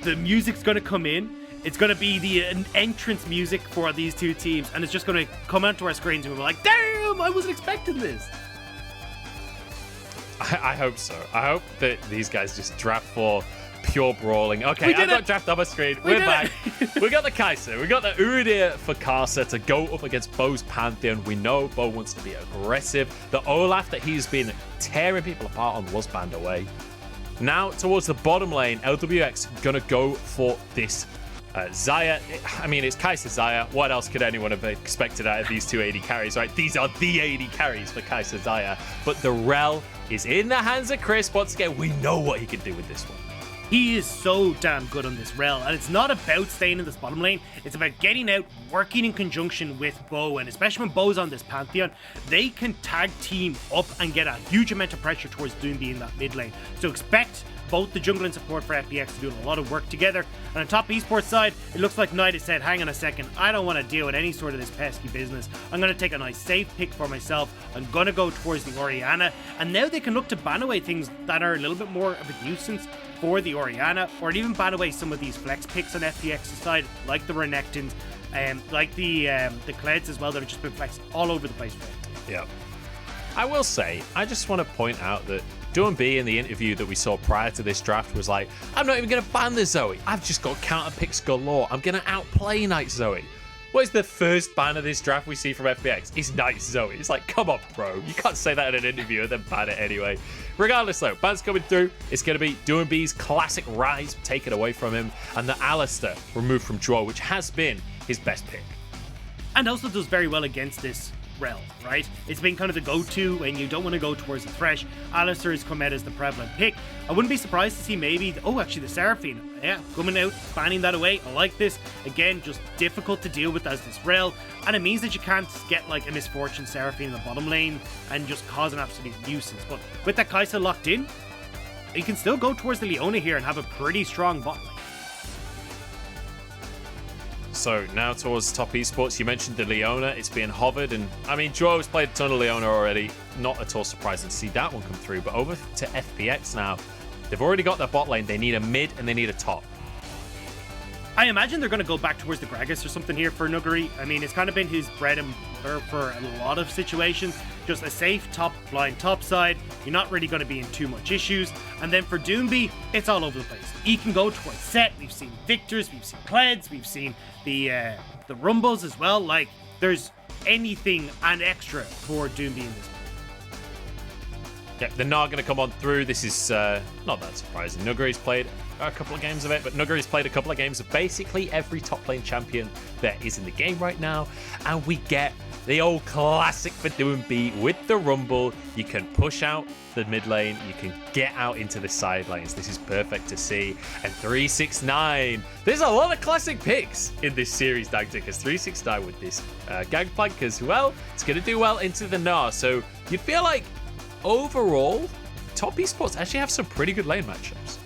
the music's going to come in. It's going to be the entrance music for these two teams, and it's just going to come onto our screens and we're like, damn, I wasn't expecting this. I hope so. I hope that these guys just draft for pure brawling. Okay, I've got draft on my screen. We're back. We got the Kaisa. We got the Udyr for Karsa to go up against Bo's Pantheon. We know Bo wants to be aggressive. The Olaf that he's been tearing people apart on was banned away. Now, towards the bottom lane, Lwx gonna go for this Xayah. I mean, it's Kaisa Xayah. What else could anyone have expected out of these two AD carries, right? These are the AD carries for Kaisa Xayah. But the Rell is in the hands of Chris. Once again, we know what he can do with this one. He is so damn good on this Rell, and it's not about staying in this bottom lane, it's about getting out, working in conjunction with Bo, and especially when Bo's on this Pantheon, they can tag team up and get a huge amount of pressure towards Doinb in that mid lane. So expect both the jungle and support for FPX to do a lot of work together. And on top esports side, it looks like Knight has said, hang on a second, I don't want to deal with any sort of this pesky business. I'm going to take a nice safe pick for myself. I'm going to go towards the Orianna. And now they can look to ban away things that are a little bit more of a nuisance for the Orianna, or even ban away some of these flex picks on FPX's side, like the Renekton's, like the Kleds as well, that have just been flexed all over the place. Yeah. I will say, I just want to point out that Doinb in the interview that we saw prior to this draft was like, I'm not even going to ban the Zoe. I've just got counter picks galore. I'm going to outplay Knight Zoe. What is the first ban of this draft we see from FPX? It's Knight Zoe. It's like, come on, bro. You can't say that in an interview and then ban it anyway. Regardless, though, bans coming through. It's going to be Doinb's classic rise taken away from him, and the Alistair removed from Zhuo, which has been his best pick. And also does very well against this Rell, right? It's been kind of the go-to when you don't want to go towards the Thresh. Alistair has come out as the prevalent pick. I wouldn't be surprised to see maybe, actually the Seraphine, yeah, coming out, banning that away. I like this. Again, just difficult to deal with as this Rell, and it means that you can't get like a Misfortune Seraphine in the bottom lane and just cause an absolute nuisance. But with that Kaisa locked in, you can still go towards the Leona here and have a pretty strong bot lane. So now towards top esports, you mentioned the Leona. It's being hovered, and I mean, Zhuo's played a ton of Leona already. Not at all surprising to see that one come through. But over to FPX now, they've already got their bot lane. They need a mid and they need a top. I imagine they're going to go back towards the Gragas or something here for Nuguri. I mean, it's kind of been his bread and butter for a lot of situations. Just a safe top line top side. You're not really going to be in too much issues. And then for Doinb, it's all over the place. He can go towards set. We've seen Victors, we've seen Kleds, we've seen the Rumbles as well. Like, there's anything and extra for Doinb in this. Yeah, they're not going to come on through. This is not that surprising. Nuguri's played a couple of games of it, but Nuguri's played a couple of games of basically every top lane champion that is in the game right now. And we get the old classic for Doinb with the Rumble. You can push out the mid lane. You can get out into the side lanes. This is perfect to see. And 369. There's a lot of classic picks in this series, Dagda, because 369 with this Gangplank as well. It's going to do well into the Gnar. So you feel like overall, top esports actually have some pretty good lane matchups.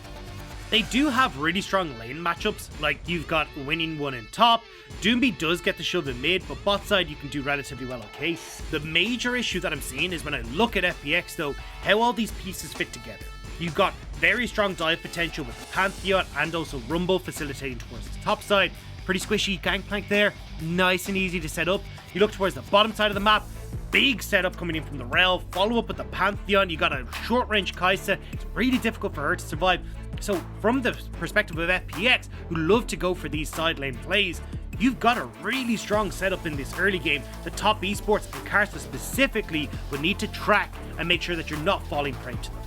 They do have really strong lane matchups, like you've got winning one in top. Doinb does get the shove in mid, but bot side you can do relatively well okay. The major issue that I'm seeing is when I look at FPX though, how all these pieces fit together. You've got very strong dive potential with the Pantheon and also Rumble facilitating towards the top side. Pretty squishy Gangplank there, nice and easy to set up. You look towards the bottom side of the map, big setup coming in from the Rell, follow up with the Pantheon, you got a short range Kaisa, it's really difficult for her to survive. So from the perspective of FPX, who love to go for these side lane plays, you've got a really strong setup in this early game. The top esports and Karsa specifically would need to track and make sure that you're not falling prey to them.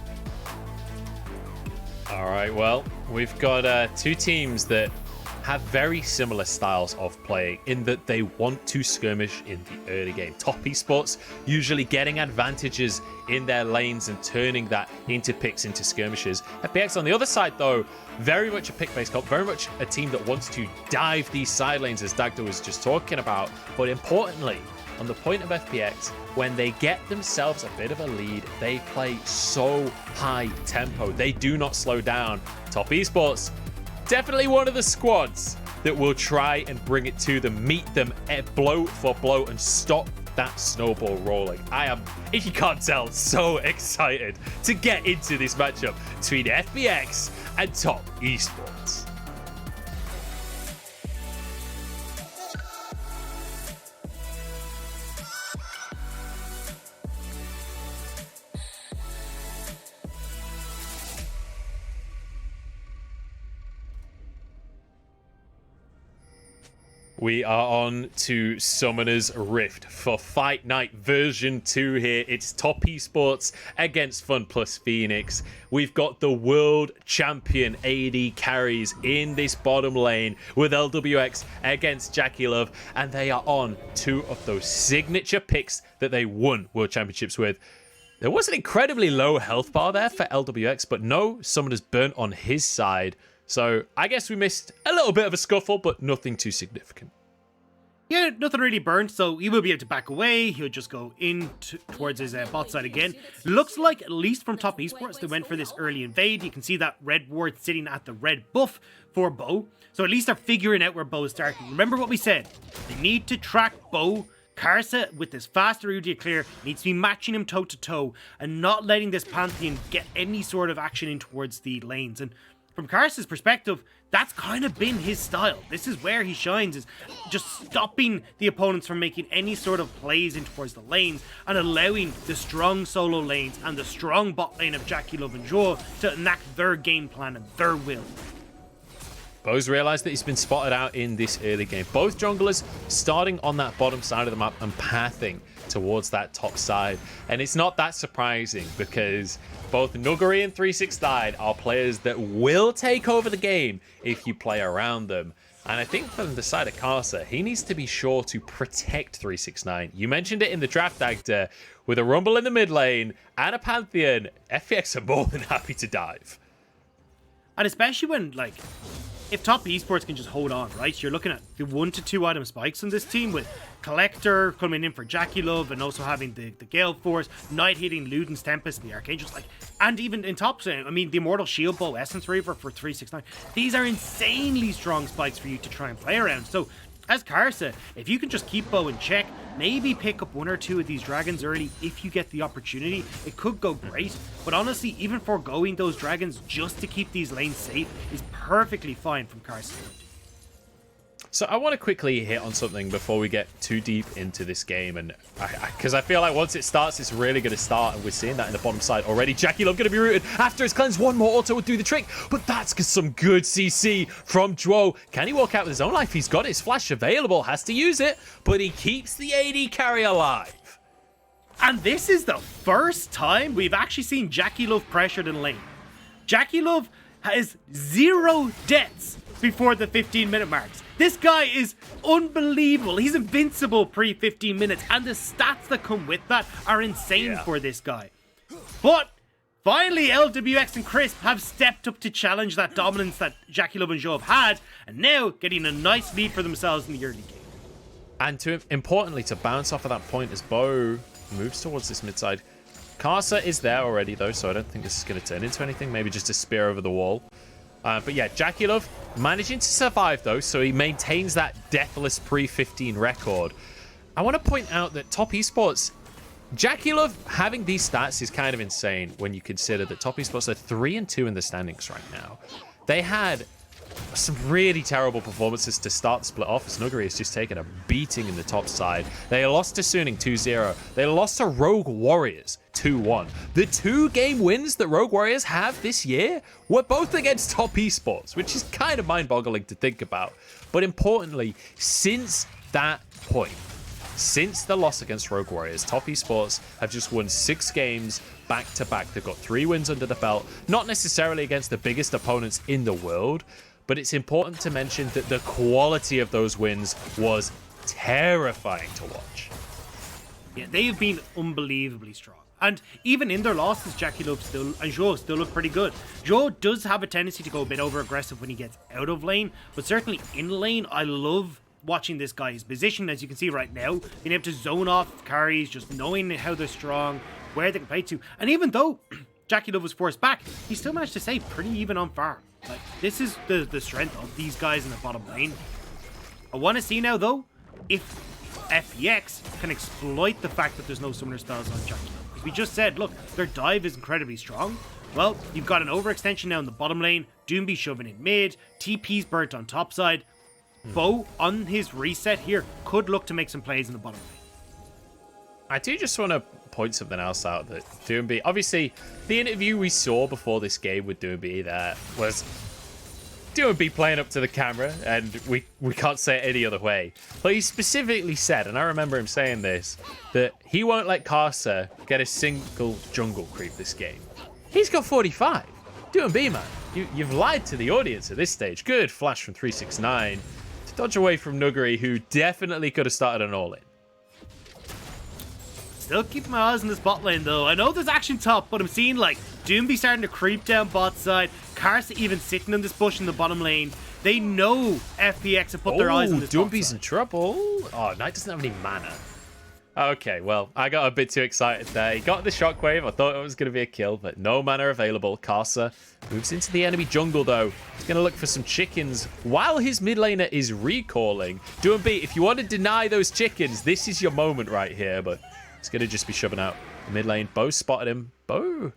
All right, well, we've got two teams that have very similar styles of playing in that they want to skirmish in the early game. Top esports usually getting advantages in their lanes and turning that into picks, into skirmishes. FPX on the other side, though, very much a pick-based comp, very much a team that wants to dive these side lanes, as Dagda was just talking about. But importantly, on the point of FPX, when they get themselves a bit of a lead, they play so high tempo. They do not slow down. Top esports, definitely one of the squads that will try and bring it to them, meet them blow for blow and stop that snowball rolling. I am, if you can't tell, so excited to get into this matchup between FPX and top esports. We are on to Summoner's Rift for Fight Night version 2 here. It's Top Esports against FunPlus Phoenix. We've got the world champion AD carries in this bottom lane with Lwx against JackeyLove, and they are on 2 of those signature picks that they won World Championships with. There was an incredibly low health bar there for Lwx, but no Summoner's burnt on his side. So I guess we missed a little bit of a scuffle, but nothing too significant. Yeah, nothing really burnt, so he will be able to back away. He'll just go in towards his bot side again. Looks like, at least from Top Esports, they went for this early invade. You can see that red ward sitting at the red buff for Bo. So at least they're figuring out where Bo is starting. Remember what we said. They need to track Bo. Karsa, with this faster Udyr clear, needs to be matching him toe-to-toe and not letting this Pantheon get any sort of action in towards the lanes. And from Karsa's perspective, that's kind of been his style. This is where he shines, is just stopping the opponents from making any sort of plays in towards the lanes and allowing the strong solo lanes and the strong bot lane of JackeyLove and Zhuo to enact their game plan and their will. Bo's realized that he's been spotted out in this early game. Both junglers starting on that bottom side of the map and pathing towards that top side. And it's not that surprising because both Nuguri and 369 are players that will take over the game if you play around them. And I think from the side of Karsa, he needs to be sure to protect 369. You mentioned it in the draft, Dagda. With a Rumble in the mid lane and a Pantheon, FPX are more than happy to dive. And especially when, like, if Top Esports can just hold on, right? You're looking at the 1 to 2 item spikes on this team with Collector coming in for JackeyLove and also having the Gale Force, Night hitting Luden's Tempest and the Archangels, like, and even in top, I mean, the Immortal Shield Bow Essence Reaver for 369. These are insanely strong spikes for you to try and play around. So, as Karsa, if you can just keep Bo in check, maybe pick up 1 or 2 of these dragons early if you get the opportunity, it could go great. But honestly, even foregoing those dragons just to keep these lanes safe is perfectly fine from Karsa. So I want to quickly hit on something before we get too deep into this game, and because I feel like once it starts, it's really going to start, and we're seeing that in the bottom side already. JackeyLove going to be rooted after his cleanse. 1 more auto would do the trick, but that's some good CC from Zhuo. Can he walk out with his own life? He's got his flash available, has to use it, but he keeps the AD carry alive. And this is the first time we've actually seen JackeyLove pressured in lane. JackeyLove has 0 deaths before the 15-minute marks. This guy is unbelievable. He's invincible pre-15 minutes, and the stats that come with that are insane for this guy. But finally, Lwx and Crisp have stepped up to challenge that dominance that JackeyLove and Zhuo have had, and now getting a nice lead for themselves in the early game. And importantly, to bounce off of that point as Bo moves towards this mid side, Karsa is there already though, so I don't think this is going to turn into anything. Maybe just a spear over the wall. But yeah, JackeyLove managing to survive though, so he maintains that deathless pre-15 record. I want to point out that Top Esports, JackeyLove having these stats is kind of insane when you consider that Top Esports are 3-2 in the standings right now. They had some really terrible performances to start the split off, as Nuguri has just taken a beating in the top side. They lost to Suning 2-0. They lost to Rogue Warriors 2-1. The 2 game wins that Rogue Warriors have this year were both against Top Esports, which is kind of mind-boggling to think about. But importantly, since that point, since the loss against Rogue Warriors, Top Esports have just won 6 games back-to-back. They've got 3 wins under the belt, not necessarily against the biggest opponents in the world, but it's important to mention that the quality of those wins was terrifying to watch. Yeah, they've been unbelievably strong. And even in their losses, JackeyLove and Zhuo still look pretty good. Zhuo does have a tendency to go a bit over-aggressive when he gets out of lane, but certainly in lane, I love watching this guy's position, as you can see right now, being able to zone off carries, just knowing how they're strong, where they can play to. And even though JackeyLove was forced back, he still managed to stay pretty even on farm. Like, this is the strength of these guys in the bottom lane. I want to see now, though, if FPX can exploit the fact that there's no summoner spells on JackeyLove. Because we just said, look, their dive is incredibly strong. Well, you've got an overextension now in the bottom lane, Doinb shoving in mid, TP's burnt on top side. Bo, on his reset here, could look to make some plays in the bottom lane. I do just want to point something else out, that Doinb, obviously the interview we saw before this game with Doinb there was Doinb playing up to the camera, and we can't say it any other way. But he specifically said, and I remember him saying this, that he won't let Karsa get a single jungle creep this game. He's got 45. Doinb, man, you've lied to the audience at this stage. Good flash from 369 to dodge away from Nuguri, who definitely could have started an all-in. Still keeping my eyes on this bot lane though. I know there's action top, but I'm seeing like Doinb starting to creep down bot side. Karsa even sitting in this bush in the bottom lane. They know FPX have put their eyes on this bot Doinb's in trouble. Oh, Knight doesn't have any mana. Okay, well, I got a bit too excited there. He got the shockwave. I thought it was going to be a kill, but no mana available. Karsa moves into the enemy jungle, though. He's going to look for some chickens while his mid laner is recalling. Doinb, if you want to deny those chickens, this is your moment right here, but he's going to just be shoving out the mid lane. Bo spotted him. Bo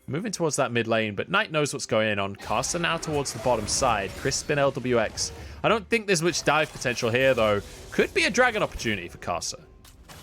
moving towards that mid lane, but Knight knows what's going on. Karsa now towards the bottom side. Crisp and Lwx. I don't think there's much dive potential here, though. Could be a dragon opportunity for Karsa.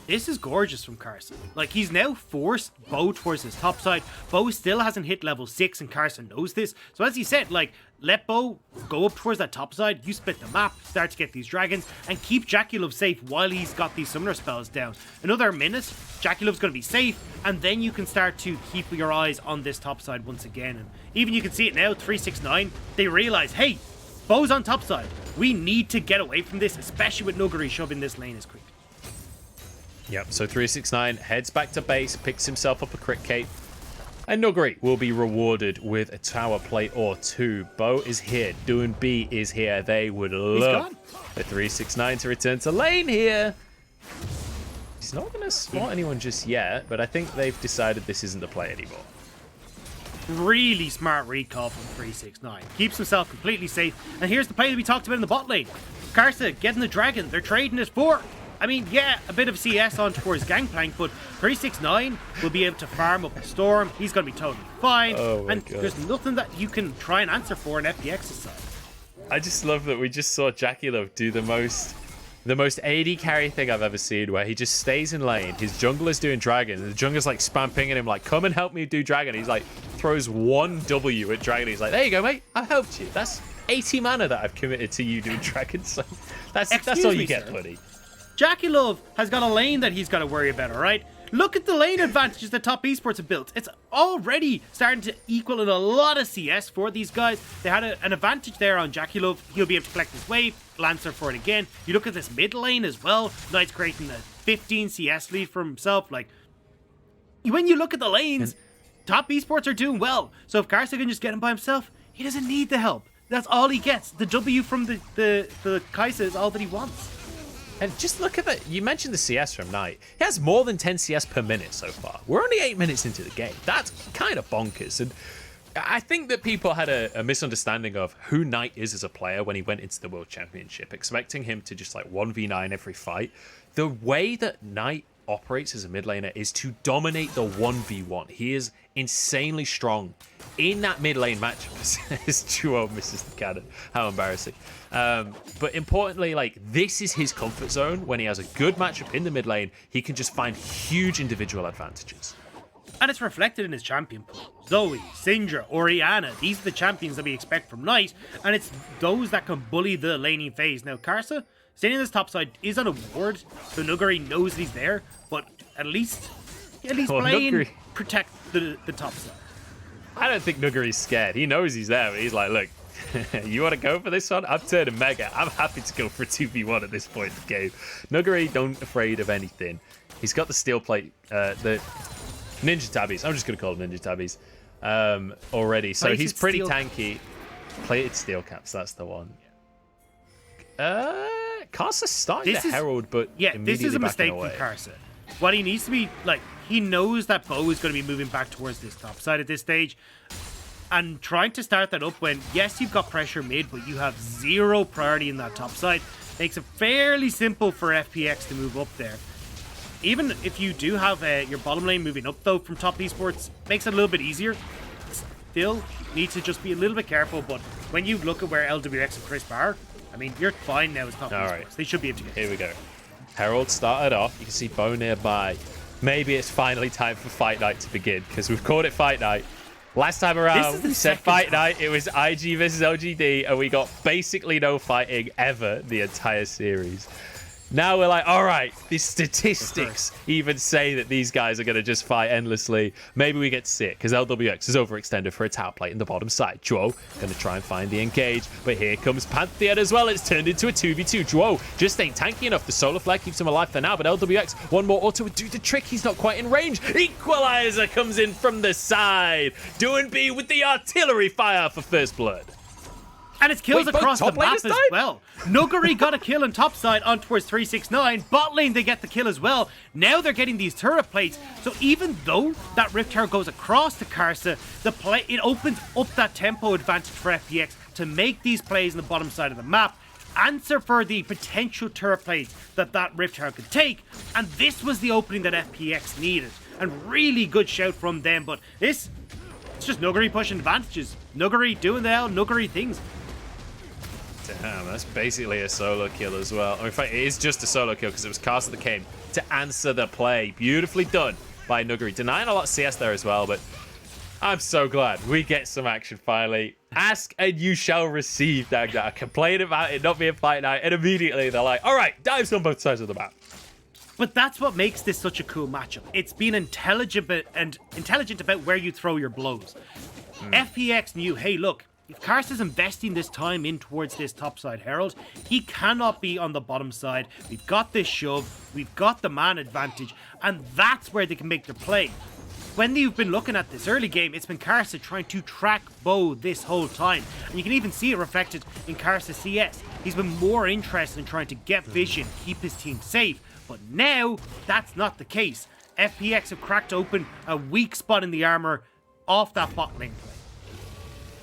This is gorgeous from Karsa. Like, he's now forced Bo towards his top side. Bo still hasn't hit level 6, and Karsa knows this. So as he said, like, let Bo go up towards that top side, you split the map, start to get these dragons, and keep JackeyLove safe while he's got these summoner spells down. Another minute, JackeyLove's going to be safe, and then you can start to keep your eyes on this top side once again. And even you can see it now, 369, they realize, hey, Bo's on top side. We need to get away from this, especially with Nuguri shoving this lane as creep. Yep, so 369 heads back to base, picks himself up a crit cape, and Nuguri will be rewarded with a tower plate or two. Bo is here, Doinb is here. They would love the 369 to return to lane here. He's not going to spot anyone just yet, but I think they've decided this isn't the play anymore. Really smart recall from 369. Keeps himself completely safe, and here's the play that we talked about in the bot lane. Karsa getting the dragon, they're trading it for... I mean, yeah, a bit of CS on towards Gangplank, but 369 will be able to farm up a storm. He's going to be totally fine. And there's nothing that you can try and answer for in FPX's side. I just love that we just saw JackeyLove do the most AD carry thing I've ever seen, where he just stays in lane. His jungler's doing dragon, and the jungler's like spam pinging him, like, come and help me do dragon. He's like, throws one W at dragon. He's like, there you go, mate. I helped you. That's 80 mana that I've committed to you doing dragon. So that's all you get, buddy. JackeyLove has got a lane that he's got to worry about, all right? Look at the lane advantages that top esports have built. It's already starting to equal in a lot of CS for these guys. They had an advantage there on JackeyLove. He'll be able to collect his wave, Lancer for it again. You look at this mid lane as well. Knight's creating a 15 CS lead for himself. Like, when you look at the lanes, top esports are doing well. So if Karsa can just get him by himself, he doesn't need the help. That's all he gets. The W from the Kaisa is all that he wants. And just look at that. You mentioned the CS from Knight. He has more than 10 CS per minute so far. We're only 8 minutes into the game. That's kind of bonkers. And I think that people had a misunderstanding of who Knight is as a player when he went into the World Championship, expecting him to just like 1v9 every fight. The way that Knight operates as a mid laner is to dominate the 1v1. He is insanely strong in that mid lane matchup. His Zhuo misses the cannon. How embarrassing. But importantly, like, this is his comfort zone. When he has a good matchup in the mid lane, he can just find huge individual advantages. And it's reflected in his champion pool. Zoe, Syndra, Orianna, these are the champions that we expect from Knight, and it's those that can bully the laning phase. Now, Karsa, standing on this top side, is on a ward, so Nuguri knows that he's there, but at least play and protect the top side. I don't think Nuguri's scared. He knows he's there, but he's like, look, you want to go for this one? I'm turning mega. I'm happy to go for a 2v1 at this point in the game. Nuguri don't afraid of anything. He's got the steel plate, the ninja tabbies. I'm just going to call them ninja tabbies already. So he's pretty tanky. Plated steel caps, that's the one. Karsa started the Herald, but yeah, this is a mistake from Karsa. What he needs to be, like, he knows that Bo is going to be moving back towards this top side at this stage. And trying to start that up when, yes, you've got pressure mid, but you have zero priority in that top side, makes it fairly simple for FPX to move up there. Even if you do have your bottom lane moving up, though, from top esports, makes it a little bit easier. Still, need to just be a little bit careful, but when you look at where Lwx and Crisp are, I mean, you're fine now as top esports. Right. They should be able to get Here we go. Herald started off. You can see Bo nearby. Maybe it's finally time for Fight Night to begin, because we've called it Fight Night. Last time around, we said fight night. It was IG versus LGD, and we got basically no fighting ever the entire series. Now we're like, all right, the statistics even say that these guys are going to just fight endlessly. Maybe we get to see it, because Lwx is overextended for a tower plate in the bottom side. Zhuo going to try and find the engage, but here comes Pantheon as well. It's turned into a 2v2. Zhuo just ain't tanky enough. The solar flare keeps him alive for now, but Lwx, one more auto would do the trick. He's not quite in range. Equalizer comes in from the side. Doinb with the artillery fire for first blood. And it's kills across the map as well. Nuguri got a kill on top side on towards 369. Bot lane, they get the kill as well. Now they're getting these turret plates. So even though that Rift Tower goes across the Karsa, it opens up that tempo advantage for FPX to make these plays on the bottom side of the map. Answer for the potential turret plates that Rift Tower could take. And this was the opening that FPX needed. And really good shout from them. But it's just Nuguri pushing advantages. Nuguri doing the Nuguri things. Damn, that's basically a solo kill as well. In fact, it is just a solo kill because it was Karsa that came to answer the play. Beautifully done by Nuguri. Denying a lot of CS there as well, but I'm so glad we get some action finally. Ask and you shall receive, Dagda. I complained about it not being fight night, and immediately they're like, all right, dives on both sides of the map. But that's what makes this such a cool matchup. It's being intelligent about where you throw your blows. FPX knew, hey, look, if Karsa's investing this time in towards this top side Herald, he cannot be on the bottom side. We've got this shove, we've got the man advantage, and that's where they can make their play. When you've been looking at this early game, it's been Karsa trying to track Bo this whole time. And you can even see it reflected in Karsa's CS. He's been more interested in trying to get vision, keep his team safe. But now, that's not the case. FPX have cracked open a weak spot in the armor off that bot lane play.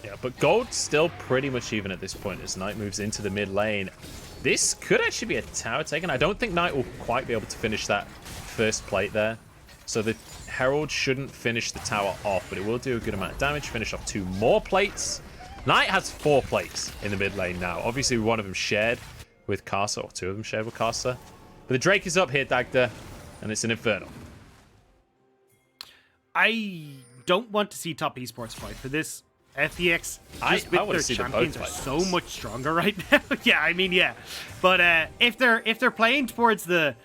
Yeah, but gold's still pretty much even at this point as Knight moves into the mid lane. This could actually be a tower taken. I don't think Knight will quite be able to finish that first plate there. So the Herald shouldn't finish the tower off, but it will do a good amount of damage. Finish off 2 more plates. Knight has 4 plates in the mid lane now. Obviously, one of them shared with Karsa, or 2 of them shared with Karsa. But the Drake is up here, Dagda, and it's an Inferno. I don't want to see top esports fight for this. FPX, just with their champions, are so much stronger right now. Yeah, I mean, yeah. But if they're playing towards the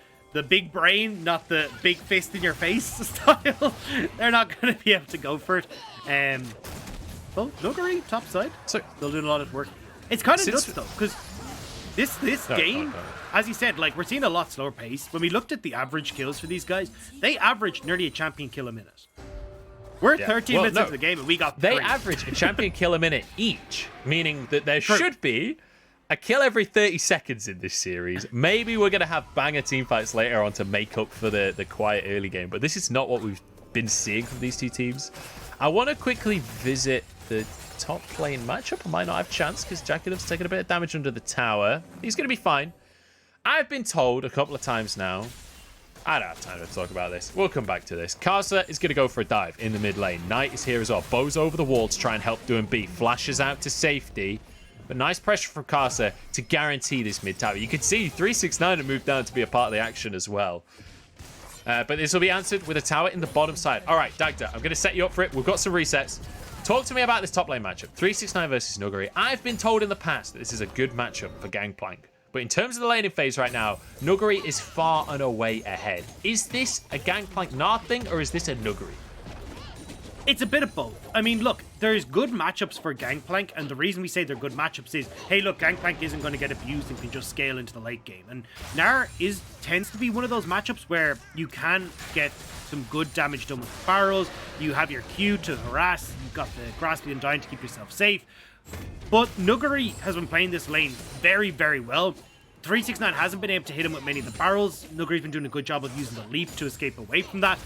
big brain, not the big fist in your face style, they're not going to be able to go for it. Well, Nuguri, top side. So they're doing a lot of work. It's kind of nuts though, because this game, as you said, like we're seeing a lot slower pace. When we looked at the average kills for these guys, they averaged nearly a champion kill a minute. We're 13 minutes into the game and we got 3. They average a champion kill a minute each, meaning that there should be a kill every 30 seconds in this series. Maybe we're going to have banger teamfights later on to make up for the quiet early game, but this is not what we've been seeing from these two teams. I want to quickly visit the top lane matchup. I might not have a chance because JackeyLove's taking a bit of damage under the tower. He's going to be fine. I've been told a couple of times now, I don't have time to talk about this. We'll come back to this. Karsa is going to go for a dive in the mid lane. Knight is here as well. Bo's over the wall to try and help Doinb. Flashes out to safety. But nice pressure from Karsa to guarantee this mid tower. You can see 369 have moved down to be a part of the action as well. But this will be answered with a tower in the bottom side. All right, Dagda, I'm going to set you up for it. We've got some resets. Talk to me about this top lane matchup. 369 versus Nuguri. I've been told in the past that this is a good matchup for Gangplank. But in terms of the laning phase right now, Nuguri is far and away ahead. Is this a Gangplank Gnar thing, or is this a Nuguri? It's a bit of both. I mean, look, there's good matchups for Gangplank, and the reason we say they're good matchups is, hey, look, Gangplank isn't going to get abused and can just scale into the late game. And Gnar tends to be one of those matchups where you can get some good damage done with barrels. You have your Q to harass. You've got the Graspy and Dying to keep yourself safe. But Nuguri has been playing this lane very, very well. 369 hasn't been able to hit him with many of the barrels. Nuguri's been doing a good job of using the leap to escape away from that.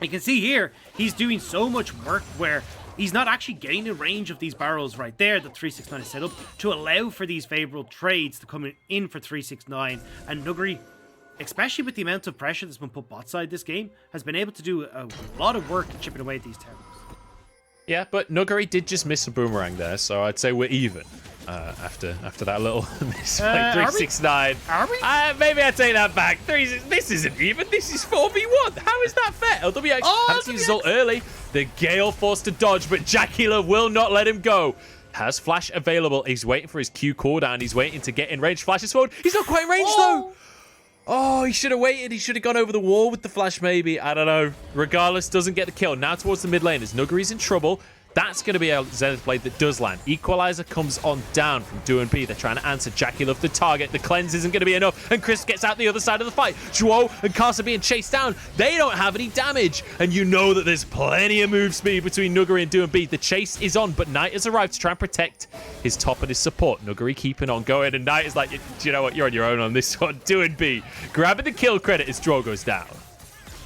You can see here, he's doing so much work where he's not actually getting in range of these barrels right there that 369 is set up to allow for these favorable trades to come in for 369. And Nuguri, especially with the amount of pressure that's been put bot side this game, has been able to do a lot of work chipping away at these towers. Yeah, but Nuguri did just miss a boomerang there, so I'd say we're even. after that little misplay. 369. Are we? Maybe I take that back. This isn't even. This is 4v1. How is that fair? LWX had to result early. The Gale forced to dodge, but JackeyLove will not let him go. Has flash available. He's waiting for his Q cooldown. He's waiting to get in range. Flash is forward. He's not quite in range though. Oh, he should have waited. He should have gone over the wall with the flash, maybe. I don't know. Regardless, doesn't get the kill. Now towards the mid lane as Nuguri's in trouble. That's going to be a Zenith Blade that does land. Equalizer comes on down from Doinb. They're trying to answer JackeyLove the target. The cleanse isn't going to be enough. And Chris gets out the other side of the fight. Zhuo and Karsa being chased down. They don't have any damage. And you know that there's plenty of move speed between Nuguri and Doinb. The chase is on, but Knight has arrived to try and protect his top and his support. Nuguri keeping on going. And Knight is like, you know what? You're on your own on this one. Doinb grabbing the kill credit as Zhuo goes down.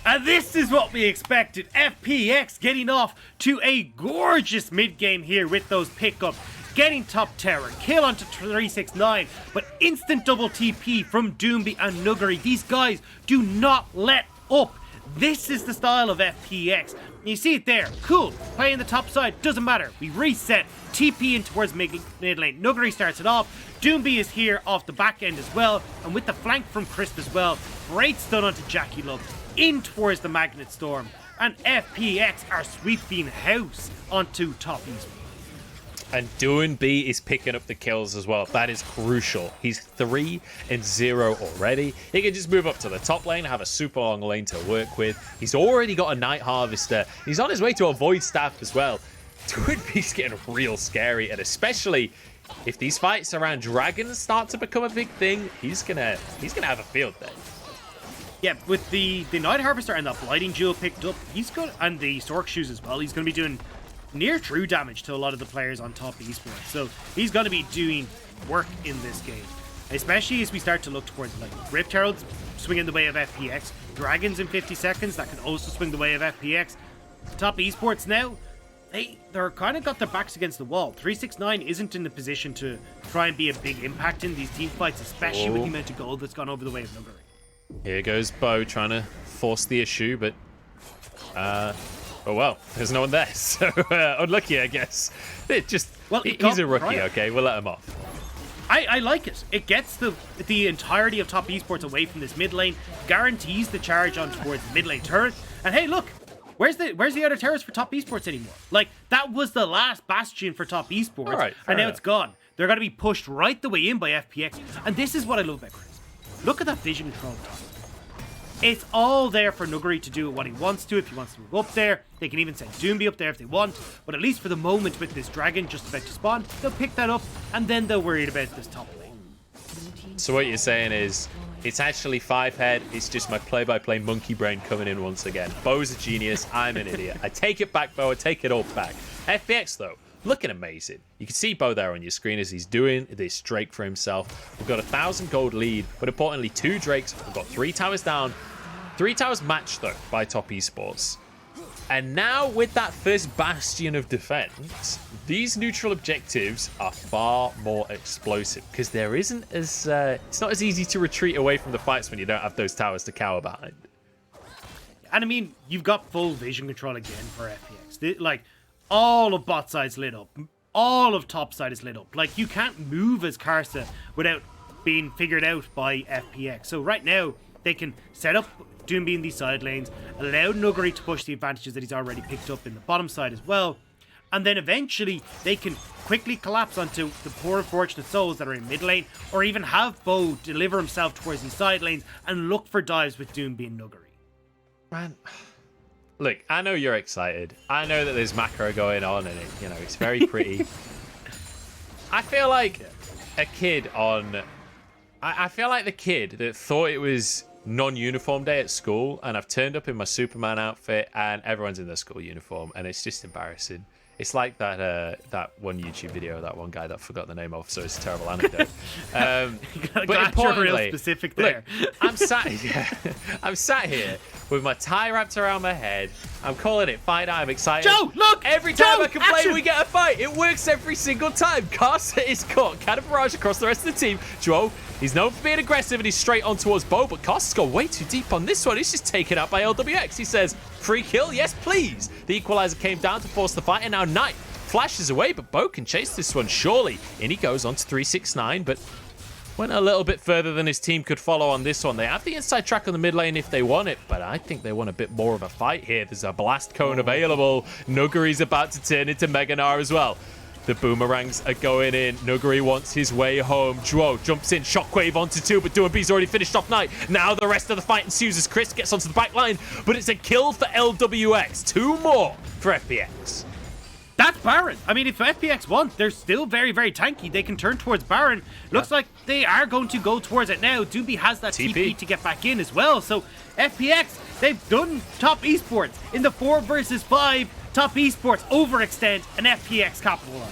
And this is what we expected. FPX getting off to a gorgeous mid-game here with those pickups. Getting top tower, kill onto 369, but instant double TP from Doinb and Nuguri. These guys do not let up. This is the style of FPX. You see it there. Cool. Playing the top side. Doesn't matter. We reset. TP in towards mid lane. Nuguri starts it off. Doinb is here off the back end as well. And with the flank from Crisp as well. Great stun onto JackeyLove. In towards the Magnet Storm, and FPX are sweeping house onto top esports. And Doinb is picking up the kills as well. That is crucial. He's 3-0 already. He can just move up to the top lane, have a super long lane to work with. He's already got a Night Harvester. He's on his way to a Void Staff as well. Doinb's getting real scary, and especially if these fights around dragons start to become a big thing, he's gonna have a field day. Yeah, with the Night Harvester and the Blighting Jewel picked up, he's good, and the Stork Shoes as well, he's going to be doing near true damage to a lot of the players on top esports. So he's going to be doing work in this game, especially as we start to look towards like Rift Heralds swinging the way of FPX, Dragons in 50 seconds, that can also swing the way of FPX. Top esports now, they're kind of got their backs against the wall. 369 isn't in the position to try and be a big impact in these team fights, especially with the amount of gold that's gone over the way of Nuguri. Here goes Bo trying to force the issue, but oh well, there's no one there, so unlucky, I guess. He's a rookie, okay, we'll let him off. I like it. It gets the entirety of top esports away from this mid lane, guarantees the charge on towards the mid lane turret, and hey, look, where's the other terrorists for top esports anymore? Like, that was the last bastion for top esports, right, and now enough. it's gone. They're going to be pushed right the way in by FPX, and this is what I love about Chris. Look at that vision control top. It's all there for Nuguri to do what he wants to. If he wants to move up there, they can even send Doinb up there if they want. But at least for the moment with this dragon just about to spawn, they'll pick that up and then they'll worry about this top lane. So what you're saying is, it's actually 5-head. It's just my play-by-play monkey brain coming in once again. Bo's a genius. I'm an idiot. I take it back, Bo. I take it all back. FPX, though, looking amazing. You can see Bo there on your screen as he's doing this Drake for himself. We've got 1,000 gold lead, but importantly, 2 Drakes. We've got 3 towers down. 3 towers matched, though, by top esports. And now, with that first bastion of defense, these neutral objectives are far more explosive because there isn't as it's not as easy to retreat away from the fights when you don't have those towers to cower behind. And I mean, you've got full vision control again for FPX. Like, all of bot side's lit up. All of top side is lit up. Like, you can't move as Karsa without being figured out by FPX. So right now, they can set up Doinb in these side lanes, allow Nuguri to push the advantages that he's already picked up in the bottom side as well, and then eventually they can quickly collapse onto the poor unfortunate souls that are in mid lane, or even have Bo deliver himself towards these side lanes and look for dives with Doinb and Nuguri. Man, look, I know you're excited. I know that there's macro going on and it's very pretty. I feel like a kid on... I feel like the kid that thought it was non-uniform day at school and I've turned up in my Superman outfit and everyone's in their school uniform and it's just embarrassing. It's like that one YouTube video, that one guy that I forgot the name of, so it's a terrible anecdote. But importantly, real specific there. Look, I'm sat here with my tie wrapped around my head. I'm calling it fight night. I'm excited. Joe, look! Every time Joe, I can play, action! we get a fight. It works every single time. Karsa is caught. Cannon barrage across the rest of the team. Zhuo, he's known for being aggressive and he's straight on towards Bo, but Karsa's gone way too deep on this one. He's just taken out by Lwx. He says, free kill? Yes, please. The equalizer came down to force the fight, and now Knight flashes away, but Bo can chase this one, surely. In he goes on to 369, but went a little bit further than his team could follow on this one. They have the inside track on the mid lane if they want it, but I think they want a bit more of a fight here. There's a blast cone available. Nuguri's about to turn into Mega Gnar as well. The boomerangs are going in. Nuguri wants his way home. Zhuo jumps in. Shockwave onto 2, but Doinb's already finished off Knight. Now the rest of the fight ensues as Chris gets onto the back line, but it's a kill for Lwx. 2 more for FPX. That's Baron. I mean, if FPX want, they're still very, very tanky. They can turn towards Baron. Looks like they are going to go towards it now. Doinb has that TP to get back in as well. So FPX, they've done top esports. In the 4 versus 5, top esports overextend and FPX capitalize.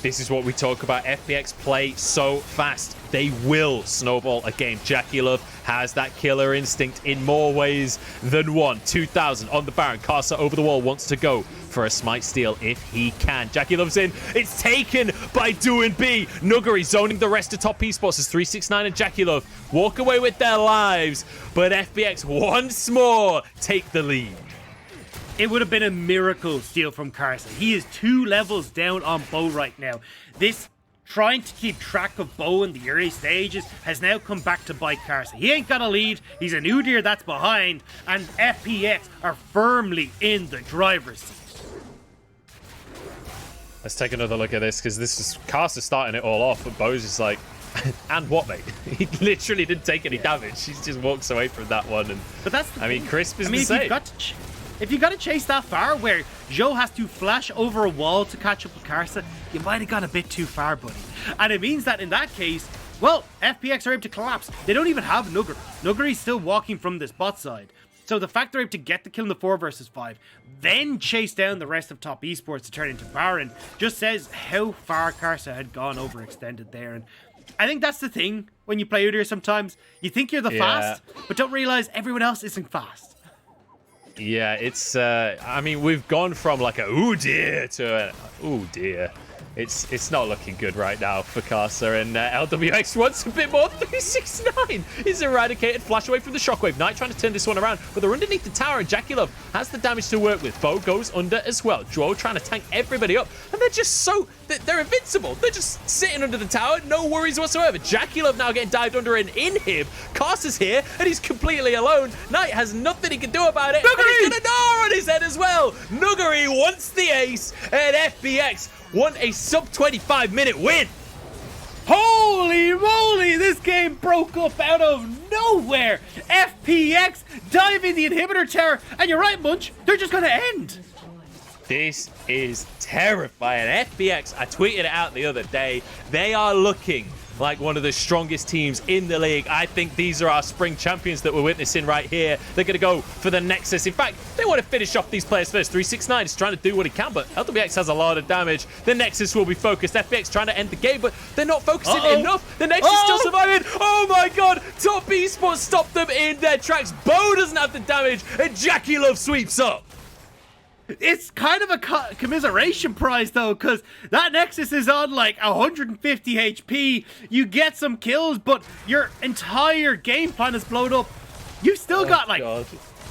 This is what we talk about. FPX play so fast. They will snowball a game. JackeyLove has that killer instinct in more ways than one. 2,000 on the Baron. Karsa over the wall wants to go for a smite steal if he can. JackeyLove's in. It's taken by Doinb. Nuguri zoning the rest of top esports as 369 and JackeyLove walk away with their lives. But FPX once more take the lead. It would have been a miracle steal from Karsa. He is 2 levels down on Bo right now. This trying to keep track of Bo in the early stages has now come back to bite Karsa. He ain't got a lead. He's an Udyr that's behind, and FPX are firmly in the driver's seat. Let's take another look at this, because this is Karsa starting it all off, but Bo's just like, and what, mate? He literally didn't take any damage. He just walks away from that one. And but that's the thing. mean, Crisp is the same. If you got to chase that far, where Zhuo has to flash over a wall to catch up with Karsa, you might have gone a bit too far, buddy. And it means that in that case, well, FPX are able to collapse. They don't even have Nuguri. Nuguri's still walking from this bot side. So the fact they're able to get the kill in the 4 versus 5, then chase down the rest of top esports to turn into Baron, just says how far Karsa had gone overextended there. And I think that's the thing when you play Udyr sometimes. You think you're the fast, but don't realize everyone else isn't fast. Yeah, it's, I mean, we've gone from like a ooh dear to a ooh dear. It's not looking good right now for Karsa, and Lwx wants a bit more. 369 is eradicated. Flash away from the shockwave. Knight trying to turn this one around, but they're underneath the tower, and JackeyLove has the damage to work with. Bo goes under as well. Zhuo trying to tank everybody up, and they're just so, they're invincible. They're just sitting under the tower, no worries whatsoever. JackeyLove now getting dived under and in him. Karsa's here, and he's completely alone. Knight has nothing he can do about it, and he's got a Gnar on his head as well. Nuguri wants the ace, and FPX want a sub-25-minute win. Holy moly, this game broke up out of nowhere. FPX diving the inhibitor tower, and you're right, Munch, they're just going to end. This is terrifying. FPX, I tweeted it out the other day, they are looking like one of the strongest teams in the league. I think these are our spring champions that we're witnessing right here. They're going to go for the Nexus. In fact, they want to finish off these players first. 369 is trying to do what he can, but Lwx has a lot of damage. The Nexus will be focused. FPX trying to end the game, but they're not focusing enough. The Nexus still surviving. Oh my god, top esports stopped them in their tracks. Bo doesn't have the damage, and JackeyLove sweeps up. It's kind of a commiseration prize, though, because that Nexus is on like 150 HP. You get some kills, but your entire game plan is blown up. You've still got like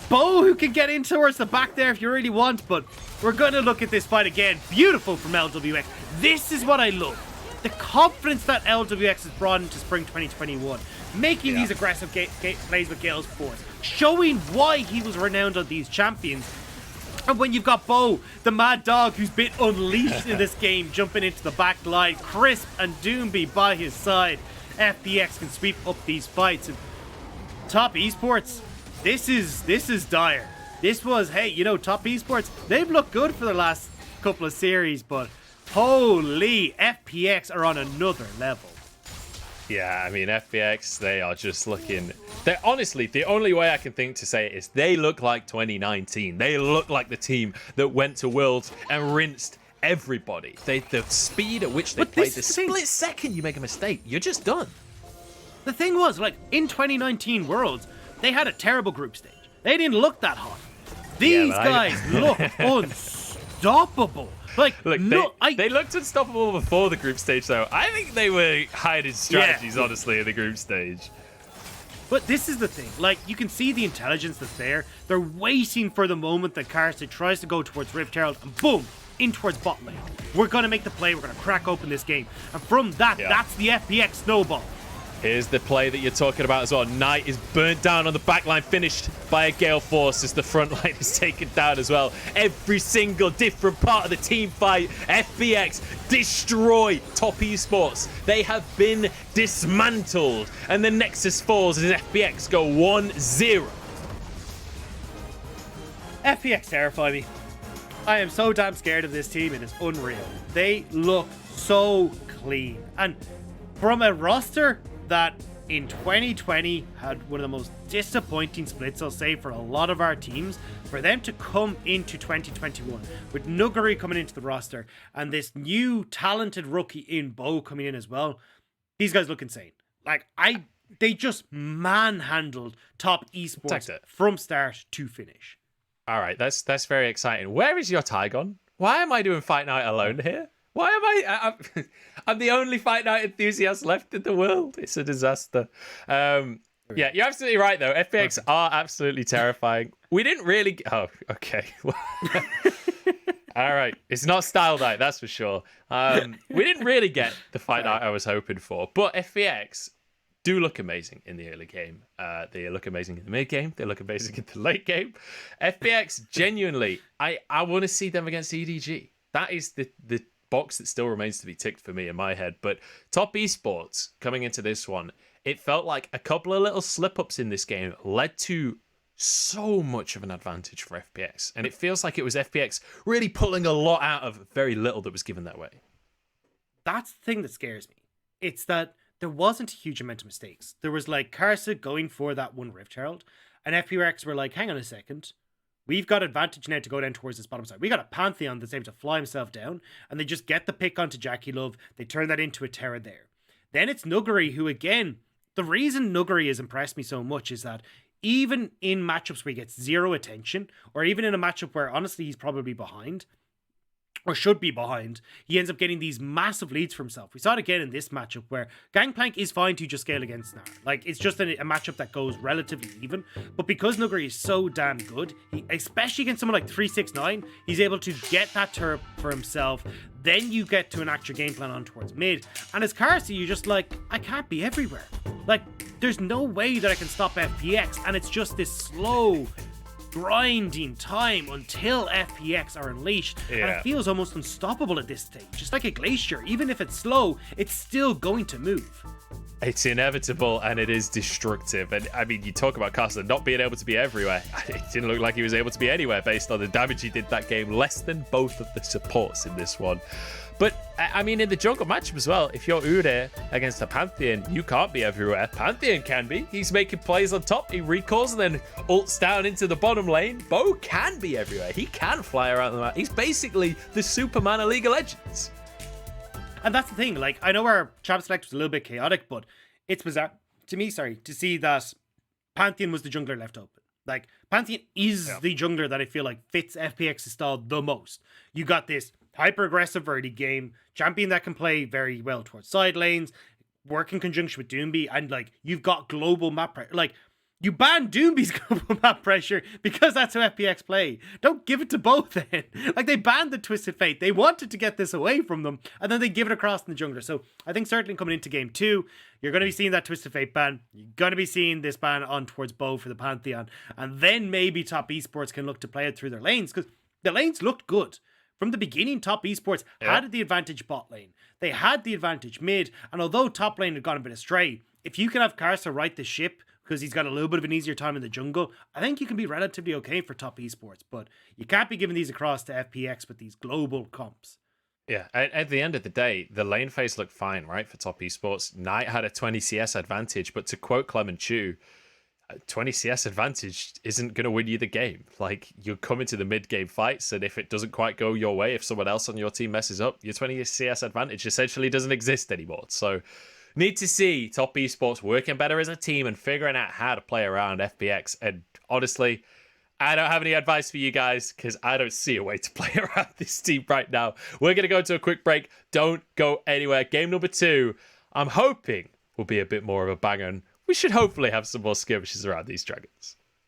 Bo who can get in towards the back there if you really want, but we're going to look at this fight again. Beautiful from Lwx. This is what I love. The confidence that Lwx has brought into Spring 2021. Making these aggressive plays with Gale's Force. Showing why he was renowned on these champions. And when you've got Bo, the mad dog who's been unleashed in this game, jumping into the back line, Crisp and Doinb by his side, FPX can sweep up these fights. And top esports, this is dire. This was, hey, you know, top esports, they've looked good for the last couple of series, but holy, FPX are on another level. Yeah, I mean, FPX, they are just looking... They're honestly, the only way I can think to say it is they look like 2019. They look like the team that went to Worlds and rinsed everybody. The speed at which they played, the split second you make a mistake, you're just done. The thing was, like, in 2019 Worlds, they had a terrible group stage. They didn't look that hot. These guys look unstoppable. Like, look, they looked unstoppable before the group stage, though. I think they were hiding strategies, honestly, in the group stage. But this is the thing. Like, you can see the intelligence that's there. They're waiting for the moment that Karsa tries to go towards Rift Herald, and boom, in towards bot lane. We're going to make the play. We're going to crack open this game. And from that, that's the FPX snowball. Here's the play that you're talking about as well. Knight is burnt down on the backline, finished by a Gale Force as the front line is taken down as well. Every single different part of the team fight, FPX destroy Top Esports. They have been dismantled. And the Nexus falls as FPX go 1-0. FPX terrify me. I am so damn scared of this team. It is unreal. They look so clean. And from a roster that in 2020 had one of the most disappointing splits, I'll say, for a lot of our teams, for them to come into 2021 with Nuguri coming into the roster and this new talented rookie in Bo coming in as well, these guys look insane. Like, they just manhandled Top Esports from start to finish. All right, that's very exciting. Where is your Tygon? Why am I doing Fight Night alone here? Why am I'm the only Fight Night enthusiast left in the world. It's a disaster. Yeah, you're absolutely right, though. FPX are absolutely terrifying. We didn't really... Oh, okay. All right. It's not Style Night, that's for sure. We didn't really get the Fight Night I was hoping for. But FPX do look amazing in the early game. They look amazing in the mid game. They look amazing in the late game. FPX, genuinely, I want to see them against EDG. That is the box that still remains to be ticked for me in my head. But Top Esports, coming into this one, it felt like a couple of little slip-ups in this game led to so much of an advantage for FPX. And it feels like it was FPX really pulling a lot out of very little that was given that way. That's the thing that scares me. It's that there wasn't a huge amount of mistakes. There was like Karsa going for that one Rift Herald, and FPX were like, hang on a second. We've got advantage now to go down towards this bottom side. We got a Pantheon that's able to fly himself down, and they just get the pick onto JackeyLove. They turn that into a Terra there. Then it's Nuguri, who again, the reason Nuguri has impressed me so much is that even in matchups where he gets zero attention, or even in a matchup where honestly he's probably behind, or should be behind, he ends up getting these massive leads for himself. We saw it again in this matchup where Gangplank is fine to just scale against Gnar. Like, it's just a matchup that goes relatively even. But because Nuguri is so damn good, especially against someone like 369, he's able to get that turret for himself. Then you get to enact your game plan on towards mid. And as Karsa, you're just like, I can't be everywhere. Like, there's no way that I can stop FPX. And it's just this slow grinding time until FPX are unleashed, and it feels almost unstoppable at this stage. Just like a glacier, even if it's slow, it's still going to move. It's inevitable and it is destructive. And I mean, you talk about Karsa not being able to be everywhere. It didn't look like he was able to be anywhere based on the damage he did that game. Less than both of the supports in this one. But, I mean, in the jungle matchup as well, if you're Udyr against a Pantheon, you can't be everywhere. Pantheon can be. He's making plays on top. He recalls and then ults down into the bottom lane. Bo can be everywhere. He can fly around the map. He's basically the Superman of League of Legends. And that's the thing. Like, I know our champ select was a little bit chaotic, but it's bizarre to me, to see that Pantheon was the jungler left open. Like, Pantheon is the jungler that I feel like fits FPX's style the most. You got this hyper-aggressive early game, champion that can play very well towards side lanes, work in conjunction with Doinb, and like, you've got global map pressure. Like, you ban Doomby's global map pressure because that's how FPX play. Don't give it to both then. Like, they banned the Twisted Fate. They wanted to get this away from them, and then they give it across in the jungler. So I think certainly coming into game 2, you're going to be seeing that Twisted Fate ban. You're going to be seeing this ban on towards Bo for the Pantheon. And then maybe Top Esports can look to play it through their lanes, because the lanes looked good. From the beginning, Top Esports had the advantage bot lane. They had the advantage mid. And although top lane had gone a bit astray, if you can have Karsa right the ship, because he's got a little bit of an easier time in the jungle, I think you can be relatively okay for Top Esports. But you can't be giving these across to FPX with these global comps. Yeah, at the end of the day, the lane phase looked fine, right, for Top Esports. Knight had a 20 CS advantage, but to quote Clement Chu, 20 CS advantage isn't going to win you the game. Like, you come into the mid-game fights, and if it doesn't quite go your way, if someone else on your team messes up, your 20 CS advantage essentially doesn't exist anymore. So, need to see Top Esports working better as a team and figuring out how to play around FPX. And honestly, I don't have any advice for you guys because I don't see a way to play around this team right now. We're going to go to a quick break. Don't go anywhere. Game number 2, I'm hoping will be a bit more of a banger. We should hopefully have some more skirmishes around these dragons.